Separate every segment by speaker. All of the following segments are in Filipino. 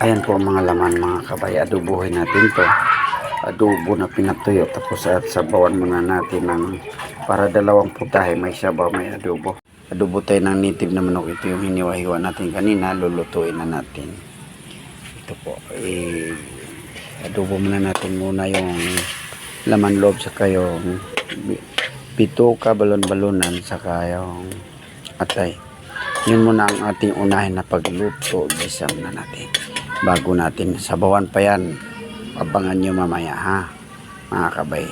Speaker 1: Ayan po ang mga laman mga kabay. Adobohin natin to. Adobo na pinatuyo. Tapos at sabawan muna natin ng para dalawang putahe. May sabaw, may adobo. Adobo tayo ng native na manok. Ito yung hiniwa-hiwa natin kanina. Lulutuin na natin. Ito po. Adobo muna natin muna yung laman loob. Saka yung bituka, balon-balonan. Saka yung atay. Yun muna ang ating unahin na pagluto. Gisa muna natin. Bago natin sabawan pa yan. Abangan nyo mamaya ha, mga kabay.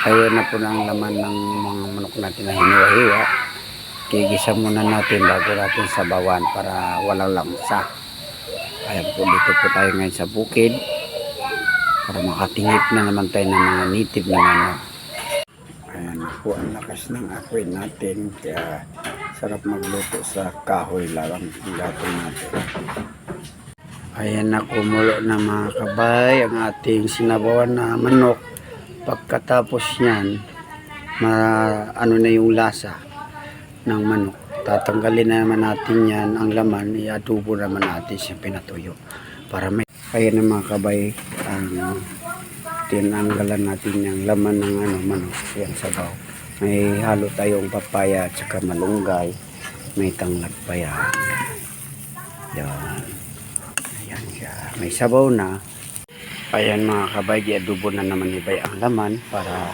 Speaker 1: Ayan na po na ang laman ng mga manok natin na hiniwa-hiwa. Gigisa muna natin bago natin sabawan para walang lamsa. Ayan po, dito po tayo ngayon sa bukid. Para makatingip na naman tayo ng mga native na manok. Ayan po ang lakas ng apoy natin. Kaya sarap magluto sa kahoy lang ang gato natin. Ayan na kumulo na mga kabay ang ating sinabawan na manok. Pagkatapos yan, ano na yung lasa ng manok. Tatanggalin na naman natin yan, ang laman, i-adobo naman natin siya pinatuyo. Para may, ayan na mga kabay, tinanggalan natin yung laman ng manok, yan sabaw. May halo tayong papaya at saka malunggay, may tanglad pa yan. Yan. May sabaw na. Ayan mga kabay, adobo na naman ibay ang laman para